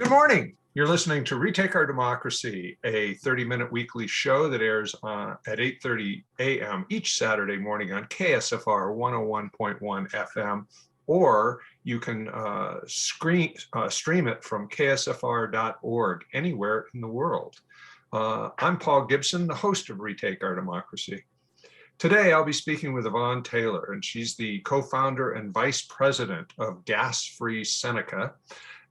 Good morning. You're listening to Retake Our Democracy, a 30-minute weekly show that airs at 8:30 a.m. each Saturday morning on KSFR 101.1 FM, or you can stream it from ksfr.org anywhere in the world. I'm Paul Gibson, the host of Retake Our Democracy. Today, I'll be speaking with Yvonne Taylor, and she's the co-founder and vice president of Gas-Free Seneca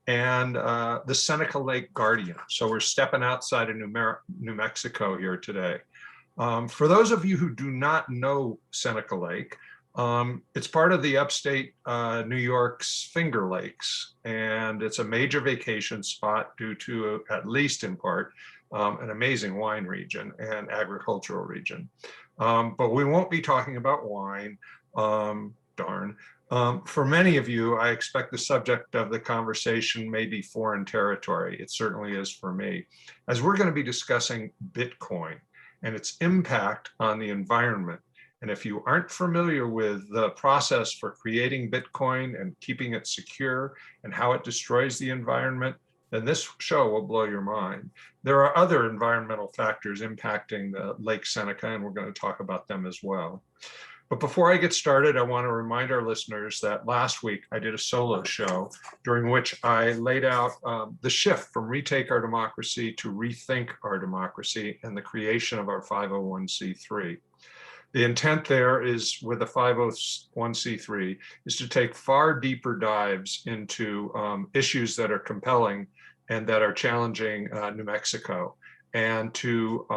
and the Seneca Lake Guardian. So we're stepping outside of New Mexico here today. For those of you who do not know Seneca Lake, it's part of the upstate New York's Finger Lakes, and it's a major vacation spot due to, at least in part, an amazing wine region and agricultural region. But we won't be talking about wine, darn. For many of you, I expect the subject of the conversation may be foreign territory. It certainly is for me, as we're going to be discussing Bitcoin and its impact on the environment. And if you aren't familiar with the process for creating Bitcoin and keeping it secure and how it destroys the environment, then this show will blow your mind. There are other environmental factors impacting the Lake Seneca, and we're going to talk about them as well. But before I get started, I want to remind our listeners that last week I did a solo show during which I laid out the shift from Retake Our Democracy to Rethink Our Democracy and the creation of our 501c3. The intent there is, with the 501c3, is to take far deeper dives into issues that are compelling and that are challenging New Mexico, and to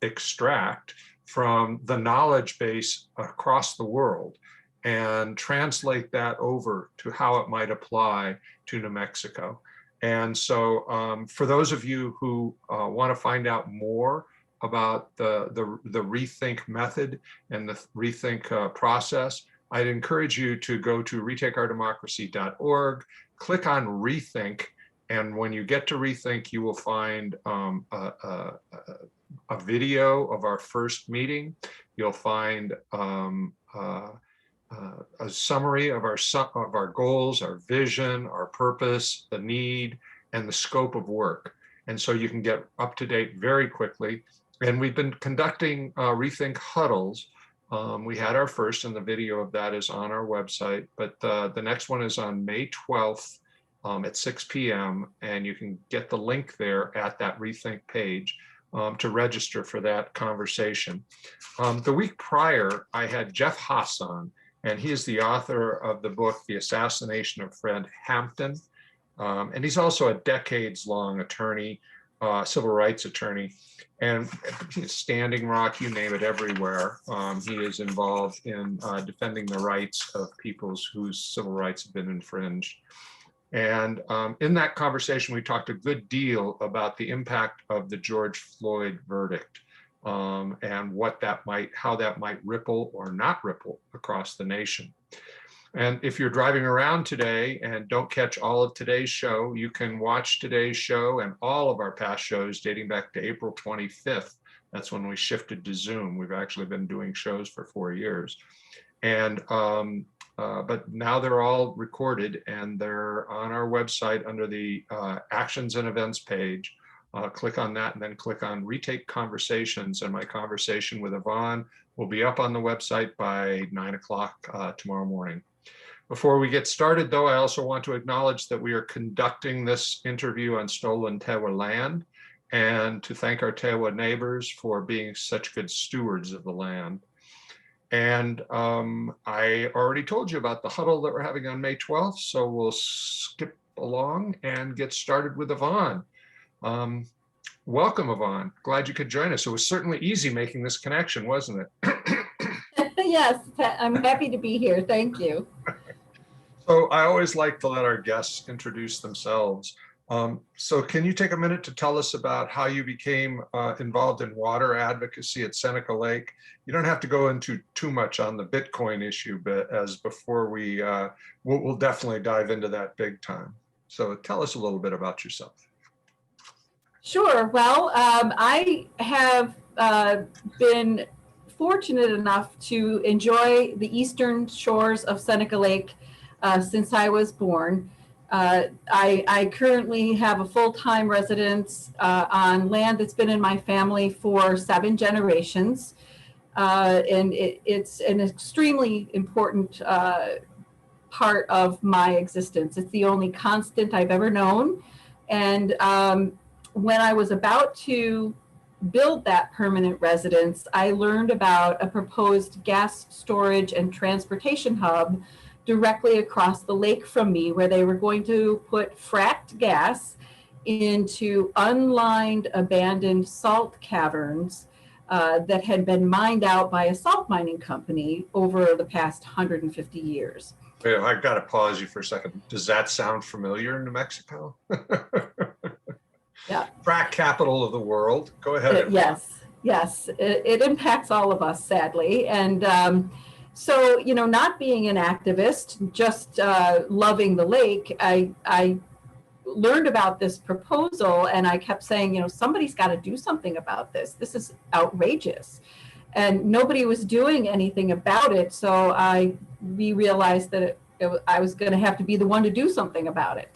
extract from the knowledge base across the world and translate that over to how it might apply to New Mexico. And so for those of you who want to find out more about the Rethink method and the Rethink process, I'd encourage you to go to retakeourdemocracy.org, click on Rethink, and when you get to Rethink, you will find a video of our first meeting. You'll find a summary of our goals, our vision, our purpose, the need, and the scope of work. And so you can get up to date very quickly. And we've been conducting Rethink huddles. We had our first, and the video of that is on our website. But the next one is on May 12th at 6 p.m. And you can get the link there at that Rethink page to register for that conversation. The week prior, I had Jeff Haas on, and he is the author of the book, The Assassination of Fred Hampton. And he's also a decades-long attorney, civil rights attorney, and Standing Rock, you name it, everywhere. He is involved in defending the rights of peoples whose civil rights have been infringed. And in that conversation, we talked a good deal about the impact of the George Floyd verdict and how that might ripple or not ripple across the nation. And if you're driving around today and don't catch all of today's show, you can watch today's show and all of our past shows dating back to April 25th. That's when we shifted to Zoom. We've actually been doing shows for 4 years. And but now they're all recorded and they're on our website under the Actions and Events page. Click on that and then click on Retake Conversations, and my conversation with Yvonne will be up on the website by 9 o'clock tomorrow morning. Before we get started, though, I also want to acknowledge that we are conducting this interview on stolen Tewa land, and to thank our Tewa neighbors for being such good stewards of the land. And I already told you about the huddle that we're having on May 12th, so we'll skip along and get started with Yvonne. Welcome, Yvonne. Glad you could join us. It was certainly easy making this connection, wasn't it? Yes, I'm happy to be here. Thank you. So I always like to let our guests introduce themselves. So can you take a minute to tell us about how you became involved in water advocacy at Seneca Lake? You don't have to go into too much on the Bitcoin issue, but as before we'll definitely dive into that big time. So tell us a little bit about yourself. Sure. Well, I have been fortunate enough to enjoy the eastern shores of Seneca Lake since I was born. I currently have a full-time residence on land that's been in my family for 7 generations. And it's an extremely important part of my existence. It's the only constant I've ever known. And when I was about to build that permanent residence, I learned about a proposed gas storage and transportation hub directly across the lake from me, where they were going to put fracked gas into unlined abandoned salt caverns that had been mined out by a salt mining company over the past 150 years. Wait, I got to pause you for a second. Does that sound familiar in New Mexico? Yeah. Frack capital of the world. Go ahead. Yes, yes, it impacts all of us, sadly. And so, you know, not being an activist, just loving the lake, I learned about this proposal and I kept saying, you know, somebody's got to do something about this. This is outrageous. And nobody was doing anything about it. So we realized that I was going to have to be the one to do something about it.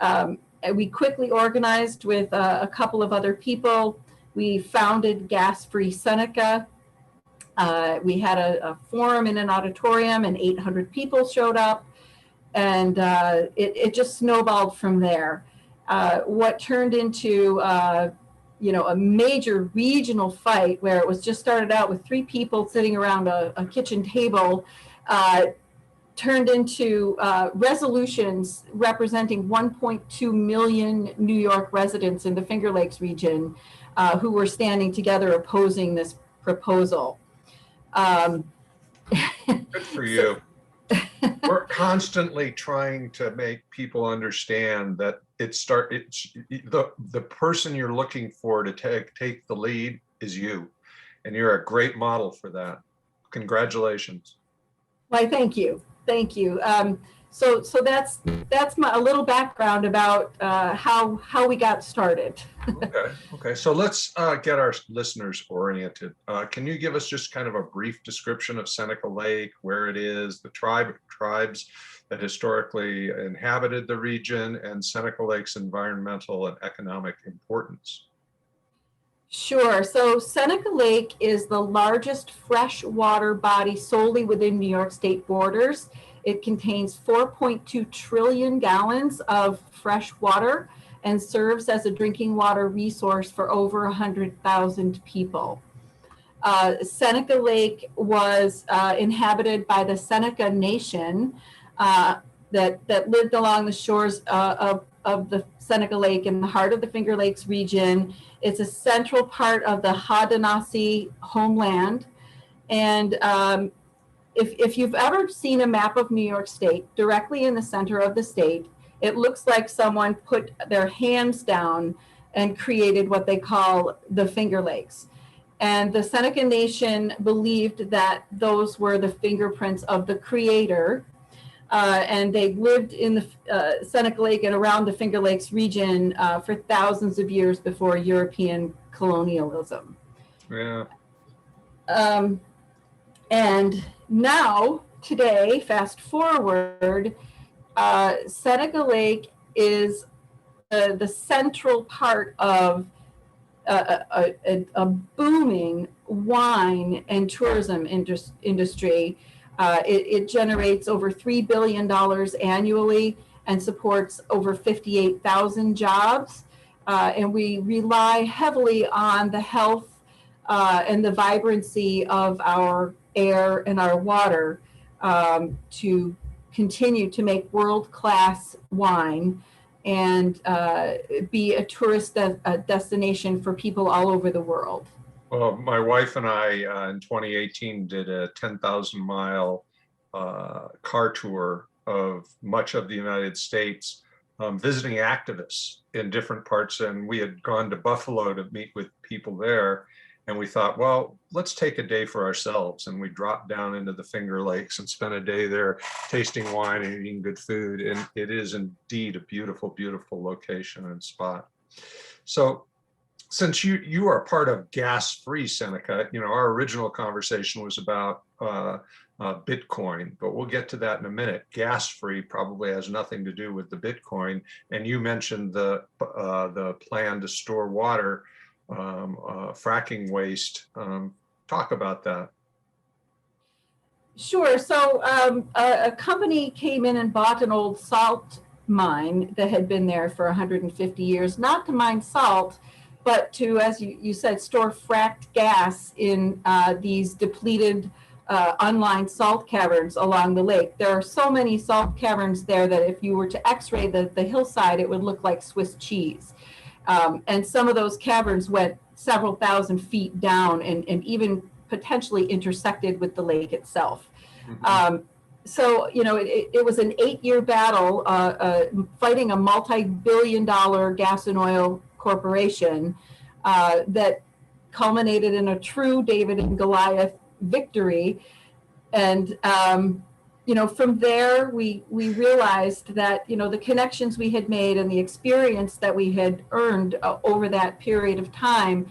And we quickly organized with a couple of other people. We founded Gas Free Seneca. We had a forum in an auditorium and 800 people showed up. And it just snowballed from there. What turned into you know, a major regional fight where it was just started out with 3 people sitting around a kitchen table, turned into resolutions representing 1.2 million New York residents in the Finger Lakes region who were standing together opposing this proposal. Good for you. We're constantly trying to make people understand that it's the person you're looking for to take the lead is you, and you're a great model for that. Congratulations. Why, thank you. Thank you. So that's a little background about how we got started. Okay. So let's get our listeners oriented. Can you give us just kind of a brief description of Seneca Lake, where it is, the tribes that historically inhabited the region, and Seneca Lake's environmental and economic importance? Sure. So Seneca Lake is the largest freshwater body solely within New York state borders. It contains 4.2 trillion gallons of fresh water and serves as a drinking water resource for over 100,000 people. Seneca Lake was inhabited by the Seneca Nation that lived along the shores of the Seneca Lake in the heart of the Finger Lakes region. It's a central part of the Haudenosaunee homeland. And if you've ever seen a map of New York State, directly in the center of the state, it looks like someone put their hands down and created what they call the Finger Lakes. And the Seneca Nation believed that those were the fingerprints of the creator. And they lived in the Seneca Lake and around the Finger Lakes region for thousands of years before European colonialism. Yeah. And now, today, fast forward, Seneca Lake is the central part of a booming wine and tourism industry. It generates over $3 billion annually and supports over 58,000 jobs. And we rely heavily on the health and the vibrancy of our air and our water to continue to make world-class wine and be a tourist destination for people all over the world. Well, my wife and I in 2018 did a 10,000-mile car tour of much of the United States, visiting activists in different parts. And we had gone to Buffalo to meet with people there. And we thought, well, let's take a day for ourselves. And we dropped down into the Finger Lakes and spent a day there tasting wine and eating good food. And it is indeed a beautiful, beautiful location and spot. So since you are part of Gas Free Seneca, you know, our original conversation was about Bitcoin, but we'll get to that in a minute. Gas-free probably has nothing to do with the Bitcoin. And you mentioned the plan to store water, fracking waste. Talk about that. Sure. So a company came in and bought an old salt mine that had been there for 150 years, not to mine salt, but to, as you said, store fracked gas in these depleted unlined salt caverns along the lake. There are so many salt caverns there that if you were to x-ray the hillside, it would look like Swiss cheese. And some of those caverns went several thousand feet down and even potentially intersected with the lake itself. Mm-hmm. So, it was an 8-year battle fighting a multi-billion-dollar gas and oil corporation that culminated in a true David and Goliath victory. And, from there, we realized that, the connections we had made and the experience that we had earned over that period of time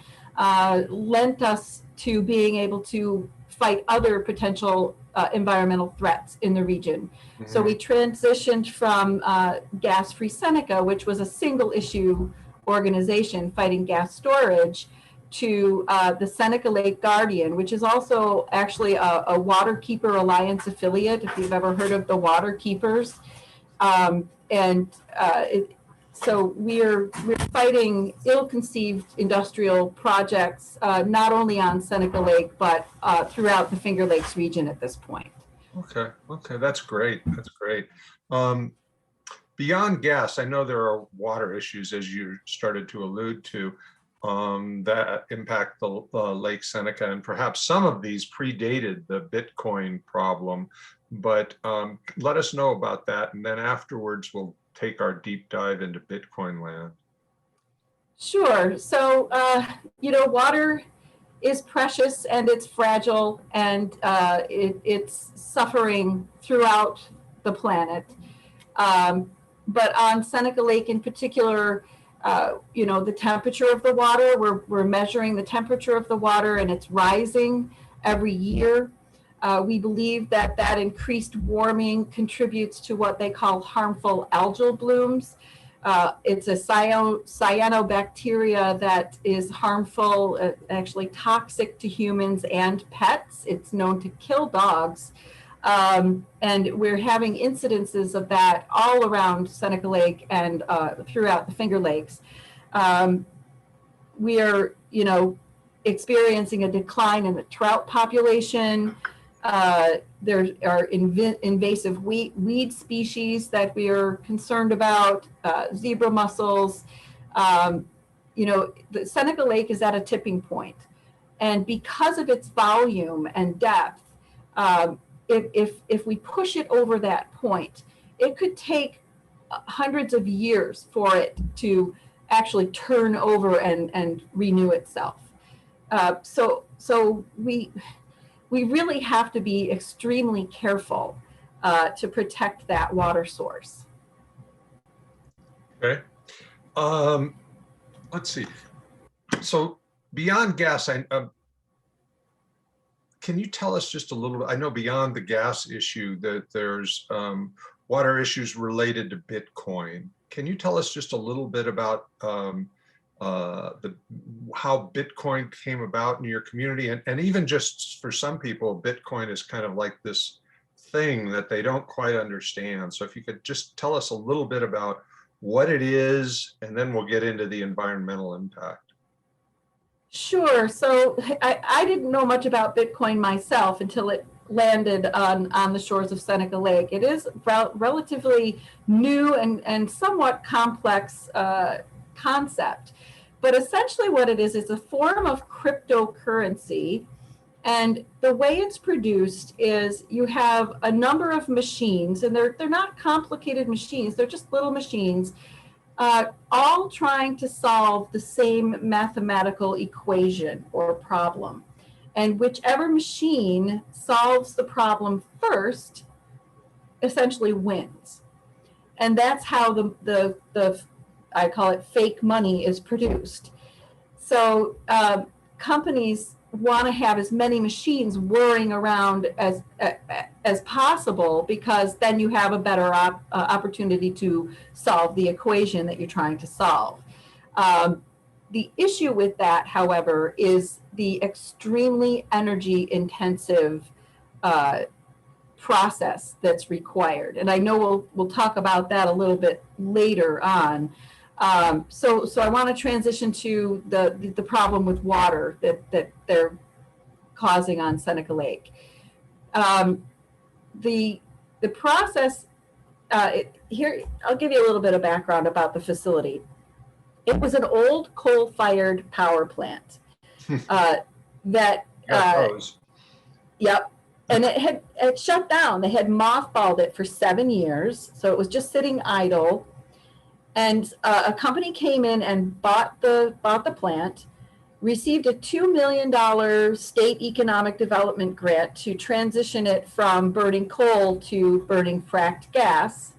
lent us to being able to fight other potential environmental threats in the region. Mm-hmm. So we transitioned from Gas Free Seneca, which was a single issue organization fighting gas storage, to the Seneca Lake Guardian, which is also actually a Waterkeeper Alliance affiliate, if you've ever heard of the Waterkeepers. So we're fighting ill-conceived industrial projects, not only on Seneca Lake, but throughout the Finger Lakes region at this point. Okay, that's great. That's great. Beyond gas, I know there are water issues, as you started to allude to, that impact the Lake Seneca, and perhaps some of these predated the Bitcoin problem, but let us know about that, and then afterwards we'll take our deep dive into Bitcoin land. Sure. So, water is precious and it's fragile, and it's suffering throughout the planet. But on Seneca Lake in particular, the temperature of the water, we're measuring the temperature of the water, and it's rising every year. We believe that increased warming contributes to what they call harmful algal blooms. It's a cyanobacteria that is harmful, actually toxic to humans and pets. It's known to kill dogs. And we're having incidences of that all around Seneca Lake and throughout the Finger Lakes. We are, experiencing a decline in the trout population. There are invasive weed species that we are concerned about, zebra mussels. The Seneca Lake is at a tipping point. And because of its volume and depth, if we push it over that point, it could take hundreds of years for it to actually turn over and renew itself. So we really have to be extremely careful to protect that water source. Okay. Let's see. So beyond gas, can you tell us just a little bit? I know beyond the gas issue that there's water issues related to Bitcoin. Can you tell us just a little bit about how Bitcoin came about in your community? And even just for some people, Bitcoin is kind of like this thing that they don't quite understand. So if you could just tell us a little bit about what it is, and then we'll get into the environmental impact. Sure. So I didn't know much about Bitcoin myself until it landed on the shores of Seneca Lake. It is relatively new and somewhat complex concept. But essentially what it is a form of cryptocurrency. And the way it's produced is you have a number of machines, and they're not complicated machines. They're just little machines, all trying to solve the same mathematical equation or problem. And whichever machine solves the problem first essentially wins. And that's how the I call it fake money is produced. So companies want to have as many machines whirring around as possible, because then you have a better opportunity to solve the equation that you're trying to solve. The issue with that, however, is the extremely energy intensive process that's required. And I know we'll talk about that a little bit later on. So I want to transition to the problem with water that they're causing on Seneca Lake. The process, here, I'll give you a little bit of background about the facility. It was an old coal-fired power plant that, yep, and it shut down. They had mothballed it for 7 years, so it was just sitting idle. And a company came in and bought the plant, received a $2 million state economic development grant to transition it from burning coal to burning fracked gas.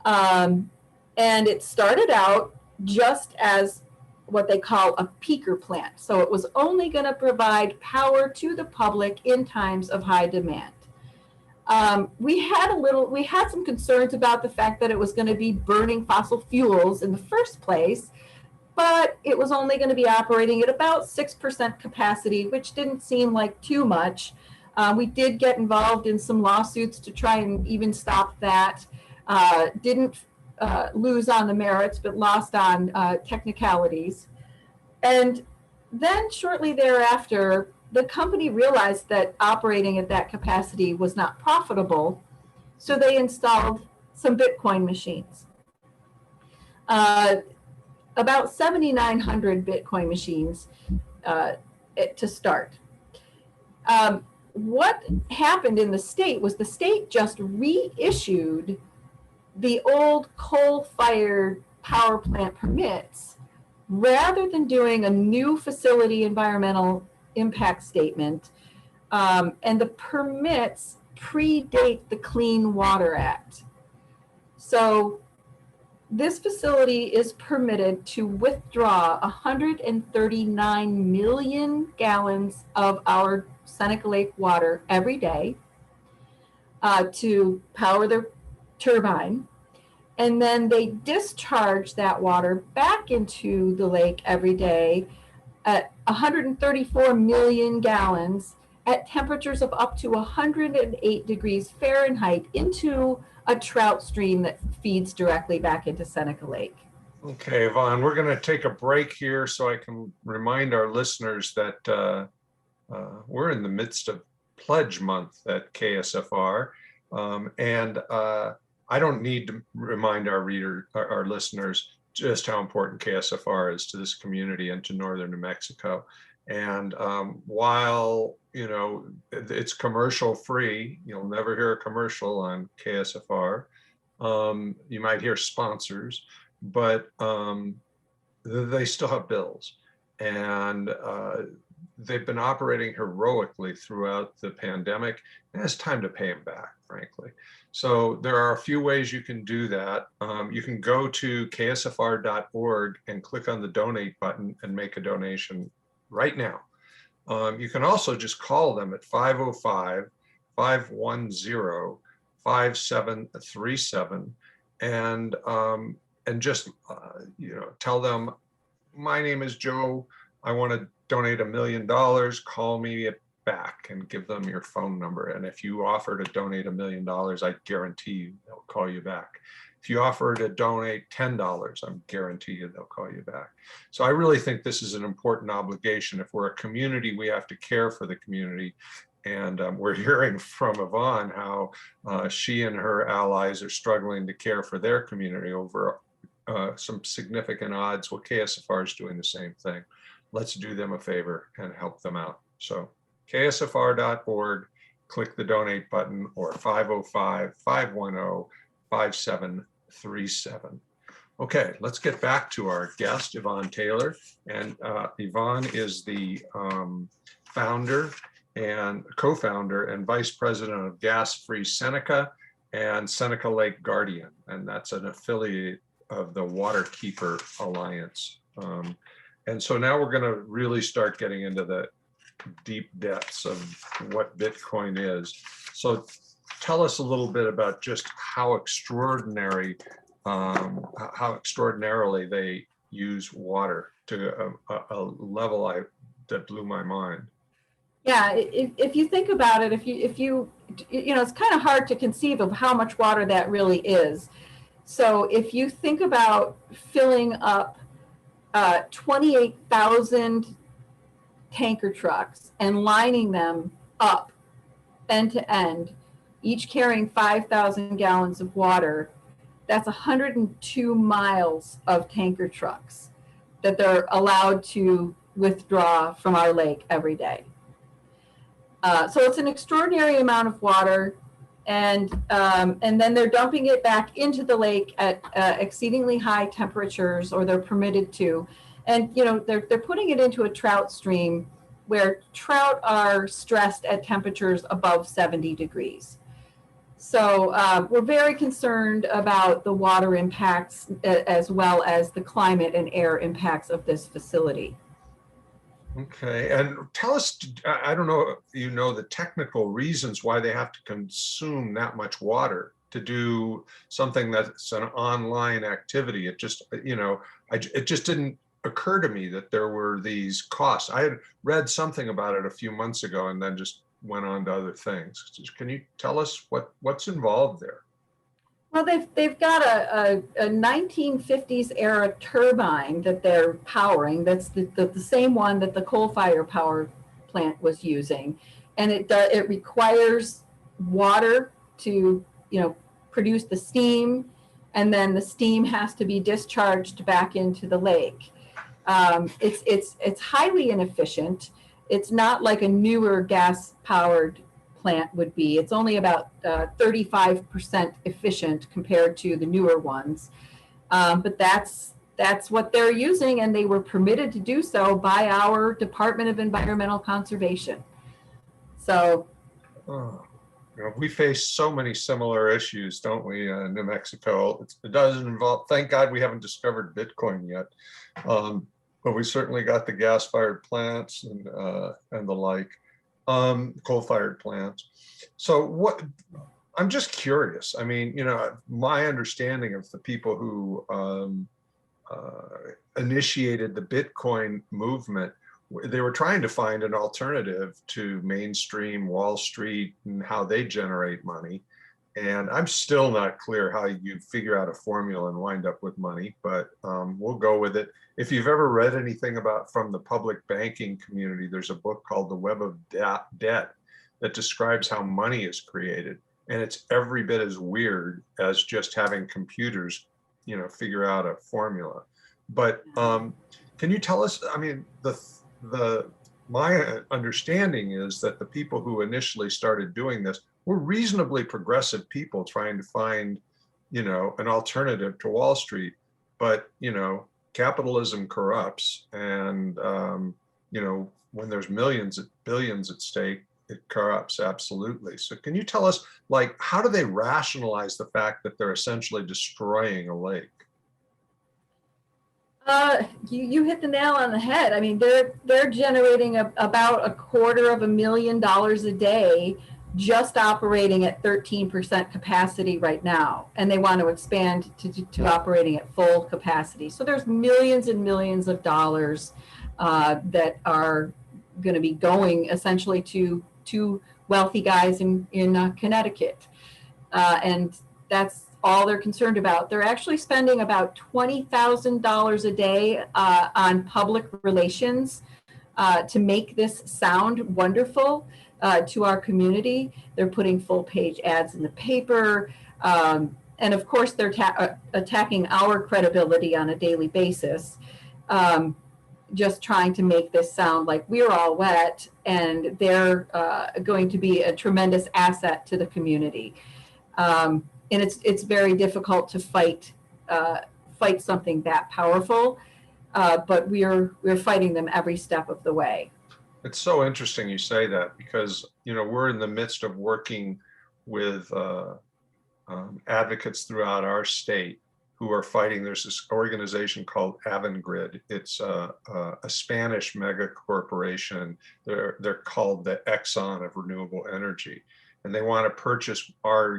And it started out just as what they call a peaker plant. So it was only going to provide power to the public in times of high demand. We had some concerns about the fact that it was going to be burning fossil fuels in the first place, but it was only going to be operating at about 6% capacity, which didn't seem like too much. We did get involved in some lawsuits to try and even stop that. Didn't lose on the merits, but lost on technicalities. And then shortly thereafter, the company realized that operating at that capacity was not profitable, so they installed some Bitcoin machines. About 7,900 Bitcoin machines to start. What happened in the state was the state just reissued the old coal-fired power plant permits rather than doing a new facility environmental impact statement. And the permits predate the Clean Water Act. So this facility is permitted to withdraw 139 million gallons of our Seneca Lake water every day to power their turbine. And then they discharge that water back into the lake every day at 134 million gallons at temperatures of up to 108 degrees Fahrenheit into a trout stream that feeds directly back into Seneca Lake. Okay, Yvonne, we're going to take a break here so I can remind our listeners that we're in the midst of Pledge Month at KSFR. And I don't need to remind our listeners just how important KSFR is to this community and to northern New Mexico. And while, you know, it's commercial free, you'll never hear a commercial on KSFR. You might hear sponsors, but they still have bills. And they've been operating heroically throughout the pandemic, and it's time to pay them back, frankly. So there are a few ways you can do that. You can go to ksfr.org and click on the donate button and make a donation right now. You can also just call them at 505-510-5737 and just tell them, my name is Joe, I want to donate $1 million, call me back, and give them your phone number. And if you offer to donate $1 million, I guarantee you they'll call you back. If you offer to donate $10, I guarantee you they'll call you back. So I really think this is an important obligation. If we're a community, we have to care for the community. And we're hearing from Yvonne how she and her allies are struggling to care for their community over some significant odds. Well, KSFR is doing the same thing. Let's do them a favor and help them out. So ksfr.org, click the donate button, or 505-510-5737. Okay, let's get back to our guest, Yvonne Taylor. And Yvonne is the founder and co-founder and vice president of Gas Free Seneca and Seneca Lake Guardian. And that's an affiliate of the Waterkeeper Alliance. And so now we're going to really start getting into the deep depths of what Bitcoin is. So tell us a little bit about just how extraordinarily they use water to a level that blew my mind. Yeah, if you think about it, if you it's kind of hard to conceive of how much water that really is. So if you think about filling up 28,000 tanker trucks and lining them up end to end, each carrying 5,000 gallons of water, that's 102 miles of tanker trucks that they're allowed to withdraw from our lake every day. So it's an extraordinary amount of water, and then they're dumping it back into the lake at exceedingly high temperatures, or they're permitted to, and they're putting it into a trout stream where trout are stressed at temperatures above 70 degrees. So we're very concerned about the water impacts as well as the climate and air impacts of this facility. Okay, and tell us, I don't know if you know the technical reasons why they have to consume that much water to do something that's an online activity. It just, it just didn't occur to me that there were these costs. I had read something about it a few months ago and then just went on to other things. Can you tell us what's involved there? Well, they've got a 1950s era turbine that they're powering. That's the same one that the coal-fired power plant was using, and it requires water to produce the steam, and then the steam has to be discharged back into the lake. It's highly inefficient. It's not like a newer gas-powered plant would be. It's only about 35% efficient compared to the newer ones. But that's what they're using, and they were permitted to do so by our Department of Environmental Conservation. So we face so many similar issues, don't we, in New Mexico? It doesn't involve, thank God we haven't discovered Bitcoin yet. But we certainly got the gas-fired plants and the like. Coal-fired plants. So I'm just curious. I mean, my understanding of the people who initiated the Bitcoin movement, they were trying to find an alternative to mainstream Wall Street and how they generate money. And I'm still not clear how you figure out a formula and wind up with money, but we'll go with it. If you've ever read anything from the public banking community, there's a book called The Web of Debt that describes how money is created. And it's every bit as weird as just having computers, figure out a formula. But can you tell us, I mean, my understanding is that the people who initially started doing this were reasonably progressive people trying to find, an alternative to Wall Street. But, capitalism corrupts, and when there's billions at stake, it corrupts absolutely. So can you tell us, how do they rationalize the fact that they're essentially destroying a lake? You hit the nail on the head. I mean, they're generating about $250,000 a day, just operating at 13% capacity right now, and they want to expand to operating at full capacity. So there's millions and millions of dollars that are going to be going essentially to wealthy guys in Connecticut, and that's all they're concerned about. They're actually spending about $20,000 a day on public relations to make this sound wonderful to our community. They're putting full page ads in the paper. And of course, they're attacking our credibility on a daily basis, just trying to make this sound like we're all wet and they're going to be a tremendous asset to the community. And it's very difficult to fight something that powerful, but we're fighting them every step of the way. It's so interesting you say that, because we're in the midst of working with advocates throughout our state who are fighting. There's this organization called Avangrid. It's a Spanish mega corporation. They're called the Exxon of renewable energy. And they want to purchase our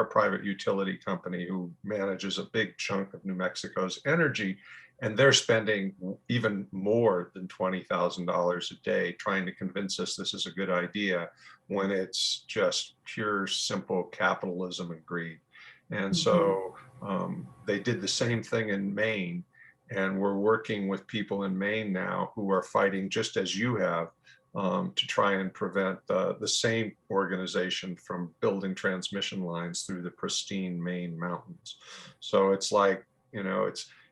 private utility company who manages a big chunk of New Mexico's energy. And they're spending even more than $20,000 a day trying to convince us this is a good idea when it's just pure, simple capitalism and greed. And so they did the same thing in Maine. And we're working with people in Maine now who are fighting just as you have, to try and prevent the same organization from building transmission lines through the pristine Maine mountains. So it's like,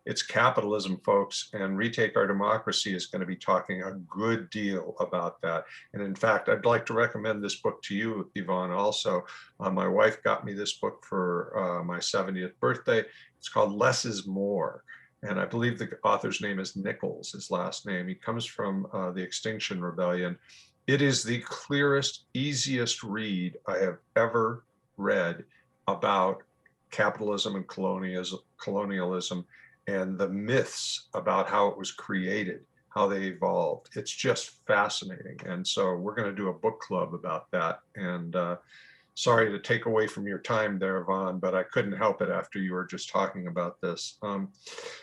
it's capitalism, folks, and Retake Our Democracy is going to be talking a good deal about that. And in fact, I'd like to recommend this book to you, Yvonne, also. My wife got me this book for my 70th birthday. It's called Less is More. And I believe the author's name is Nichols, his last name. He comes from the Extinction Rebellion. It is the clearest, easiest read I have ever read about capitalism and colonialism and the myths about how it was created, how they evolved. It's just fascinating. And so we're going to do a book club about that. And sorry to take away from your time there, Yvonne, but I couldn't help it after you were just talking about this.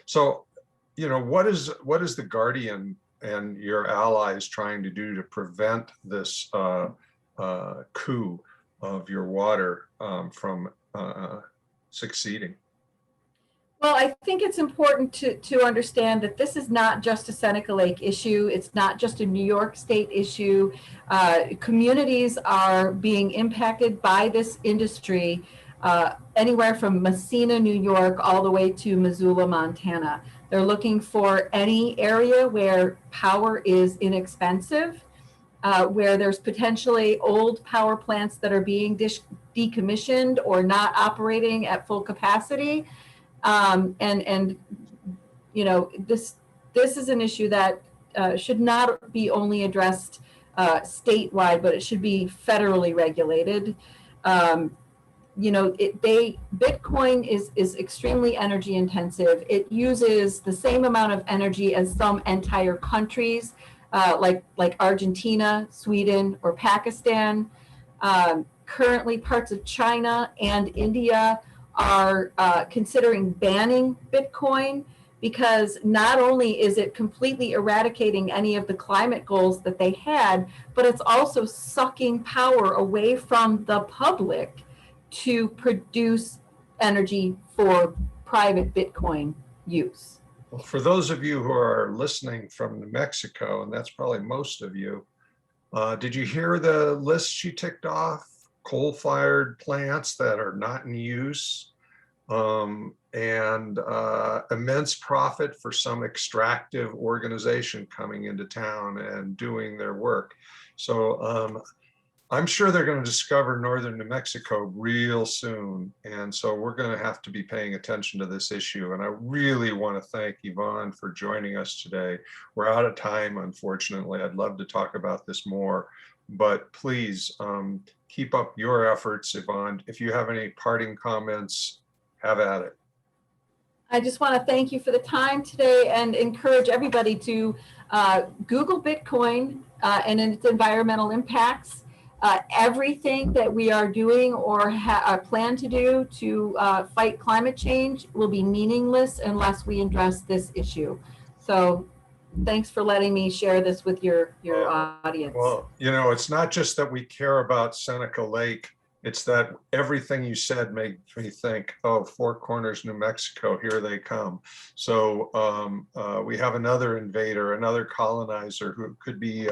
So, what is the Guardian and your allies trying to do to prevent this coup of your water from succeeding? Well, I think it's important to understand that this is not just a Seneca Lake issue. It's not just a New York State issue. Communities are being impacted by this industry anywhere from Messina, New York, all the way to Missoula, Montana. They're looking for any area where power is inexpensive, where there's potentially old power plants that are being decommissioned or not operating at full capacity. This is an issue that should not be only addressed statewide, but it should be federally regulated. Bitcoin is extremely energy intensive. It uses the same amount of energy as some entire countries, like Argentina, Sweden, or Pakistan. Currently, parts of China and India are considering banning Bitcoin because not only is it completely eradicating any of the climate goals that they had, but it's also sucking power away from the public to produce energy for private Bitcoin use. Well, for those of you who are listening from New Mexico, and that's probably most of you, did you hear the list she ticked off? Coal-fired plants that are not in use, and immense profit for some extractive organization coming into town and doing their work. So I'm sure they're going to discover northern New Mexico real soon. And so we're going to have to be paying attention to this issue. And I really want to thank Yvonne for joining us today. We're out of time, unfortunately. I'd love to talk about this more, but please keep up your efforts, Yvonne. If you have any parting comments, have at it. I just want to thank you for the time today and encourage everybody to Google Bitcoin and its environmental impacts. Everything that we are doing or plan to do to fight climate change will be meaningless unless we address this issue. So thanks for letting me share this with your audience. Well, it's not just that we care about Seneca Lake. It's that everything you said made me think, oh, Four Corners, New Mexico, here they come. So we have another invader, another colonizer who could be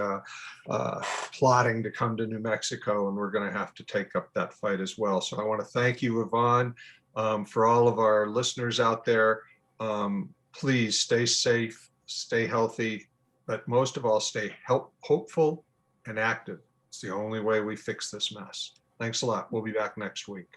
plotting to come to New Mexico, and we're going to have to take up that fight as well. So I want to thank you, Yvonne. For all of our listeners out there, please stay safe, stay healthy, but most of all, stay hopeful and active. It's the only way we fix this mess. Thanks a lot. We'll be back next week.